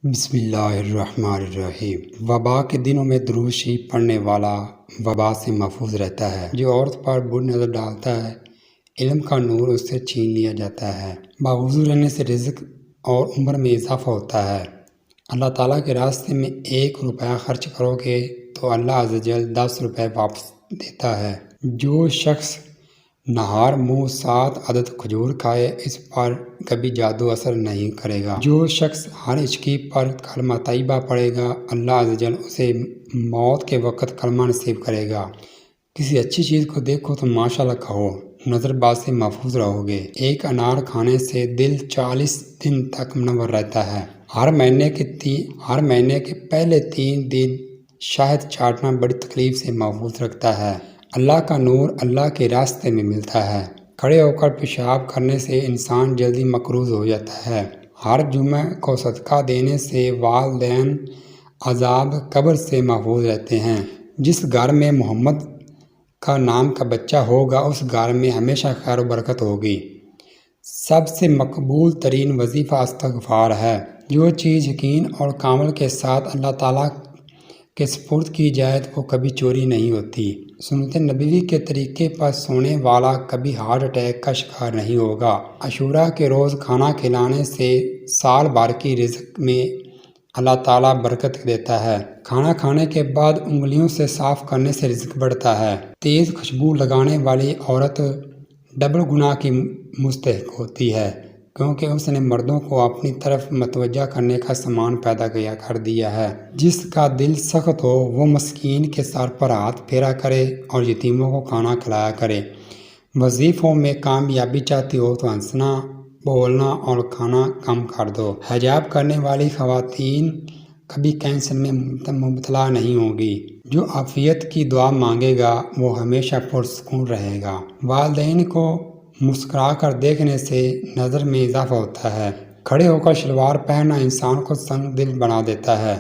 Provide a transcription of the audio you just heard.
بسم اللہ الرحمن الرحیم۔ وبا کے دنوں میں درود شریف پڑھنے والا وبا سے محفوظ رہتا ہے۔ جو عورت پر بری نظر ڈالتا ہے، علم کا نور اس سے چھین لیا جاتا ہے۔ باوضو رہنے سے رزق اور عمر میں اضافہ ہوتا ہے۔ اللہ تعالیٰ کے راستے میں 1 روپیہ خرچ کرو گے تو اللہ عز و جل 10 روپے واپس دیتا ہے۔ جو شخص نہار منہ 7 عدد کھجور کھائے، اس پر کبھی جادو اثر نہیں کرے گا۔ جو شخص ہر ہچکی پر کلمہ طیبہ پڑھے گا، اللہ عز و جل اسے موت کے وقت کلمہ نصیب کرے گا۔ کسی اچھی چیز کو دیکھو تو ماشاءاللہ کہو، نظر باز سے محفوظ رہو گے۔ ایک انار کھانے سے دل 40 دن تک منور رہتا ہے۔ ہر مہینے کے پہلے 3 دن شہد چاٹنا بڑی تکلیف سے محفوظ رکھتا ہے۔ اللہ کا نور اللہ کے راستے میں ملتا ہے۔ کھڑے ہو کر پیشاب کرنے سے انسان جلدی مقروض ہو جاتا ہے۔ ہر جمعہ کو صدقہ دینے سے والدین عذاب قبر سے محفوظ رہتے ہیں۔ جس گھر میں محمد کا نام کا بچہ ہوگا، اس گھر میں ہمیشہ خیر و برکت ہوگی۔ سب سے مقبول ترین وظیفہ استغفار ہے۔ جو چیز یقین اور کامل کے ساتھ اللہ تعالیٰ کے سپرد کی جائے تو وہ کبھی چوری نہیں ہوتی۔ سنت نبوی کے طریقے پر سونے والا کبھی ہارٹ اٹیک کا شکار نہیں ہوگا۔ عاشوراء کے روز کھانا کھلانے سے سال بھر کی رزق میں اللہ تعالیٰ برکت دیتا ہے۔ کھانا کھانے کے بعد انگلیوں سے صاف کرنے سے رزق بڑھتا ہے۔ تیز خوشبو لگانے والی عورت ڈبل گناہ کی مستحق ہوتی ہے، کیونکہ اس نے مردوں کو اپنی طرف متوجہ کرنے کا سامان پیدا کر دیا ہے۔ جس کا دل سخت ہو وہ مسکین کے سر پر ہاتھ پھیرا کرے اور یتیموں کو کھانا کھلایا کرے۔ وظیفوں میں کامیابی چاہتی ہو تو ہنسنا، بولنا اور کھانا کم کر دو۔ حجاب کرنے والی خواتین کبھی کینسر میں مبتلا نہیں ہوں گی۔ جو عافیت کی دعا مانگے گا وہ ہمیشہ پرسکون رہے گا۔ والدین کو مسکرا کر دیکھنے سے نظر میں اضافہ ہوتا ہے۔ کھڑے ہو کر شلوار پہننا انسان کو سنگ دل بنا دیتا ہے۔